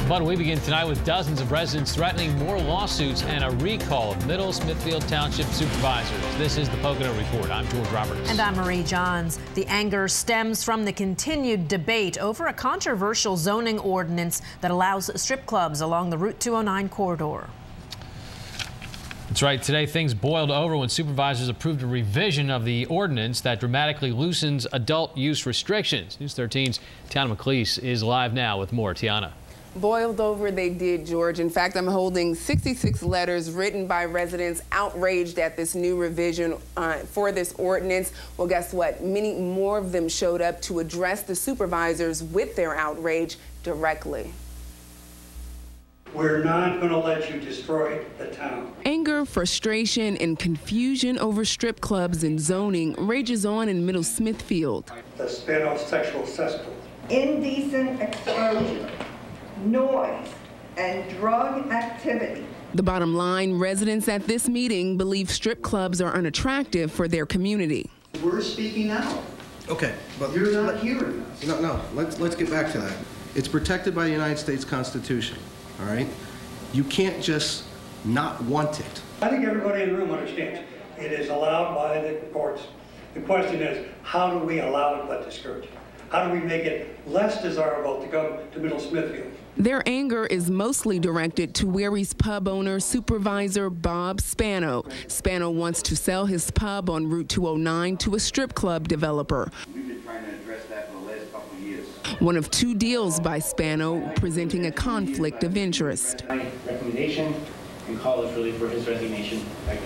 But we begin tonight with dozens of residents threatening more lawsuits and a recall of Middle Smithfield Township Supervisors. This is the Pocono Report. I'm George Roberts. And I'm Marie Johns. The anger stems from the continued debate over a controversial zoning ordinance that allows strip clubs along the Route 209 corridor. That's right. Today, things boiled over when supervisors approved a revision of the ordinance that dramatically loosens adult use restrictions. News 13's Tiana McLeese is live now with more. Tiana. Boiled over they did, George. In fact, I'm holding 66 letters written by residents outraged at this new revision for this ordinance. Well, guess what? Many more of them showed up to address the supervisors with their outrage directly. We're not going to let you destroy the town. Anger, frustration, and confusion over strip clubs and zoning rages on in Middle Smithfield. The Spano sexual cesspool. Indecent exposure, noise, and drug activity. The bottom line, residents at this meeting believe strip clubs are unattractive for their community. We're speaking out. Okay, but you're not hearing us. No, let's get back to that. It's protected by the United States Constitution, all right? You can't just not want it. I think everybody in the room understands it is allowed by the courts. The question is, how do we allow it but discourage it? How do we make it less desirable to come to Middle Smithfield? Their anger is mostly directed to Werry's pub owner, Supervisor Bob Spano. Spano wants to sell his pub on Route 209 to a strip club developer. We've been trying to address that for the last couple of years. One of two deals by Spano presenting a conflict of interest. My recommendation and call is really for his resignation. Thank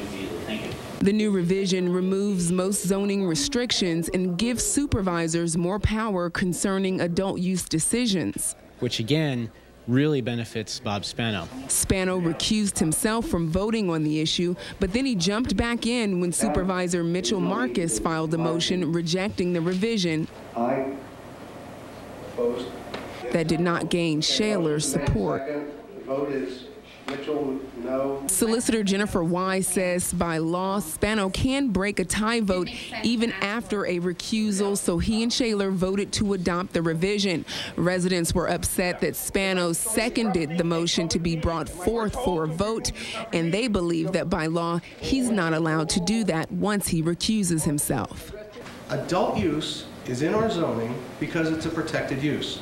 you. The new revision removes most zoning restrictions and gives supervisors more power concerning adult use decisions. Which again really benefits Bob Spano. Spano recused himself from voting on the issue, but then he jumped back in when Supervisor Mitchell Marcus filed a motion rejecting the revision that did not gain Schaller's support. The vote is Mitchell, no. Solicitor Jennifer Wise says by law, Spano can break a tie vote even after a recusal, so he and Schaller voted to adopt the revision. Residents were upset that Spano seconded the motion to be brought forth for a vote, and they believe that by law, he's not allowed to do that once he recuses himself. Adult use is in our zoning because it's a protected use.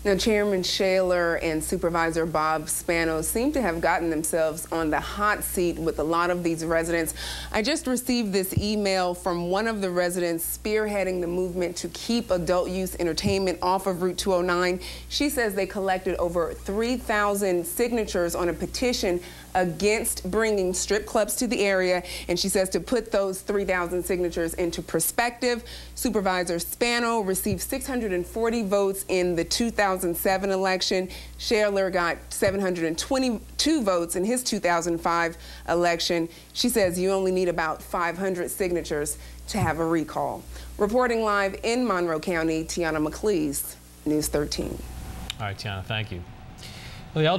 Now, Chairman Schaller and Supervisor Bob Spano seem to have gotten themselves on the hot seat with a lot of these residents. I just received this email from one of the residents spearheading the movement to keep adult use entertainment off of Route 209. She says they collected over 3,000 signatures on a petition against bringing strip clubs to the area, and she says to put those 3,000 signatures into perspective, Supervisor Spano received 640 votes in the 2007 election. Schaller got 722 votes in his 2005 election. She says you only need about 500 signatures to have a recall. Reporting live in Monroe County, Tiana McLeese, News 13. All right, Tiana, thank you. Well,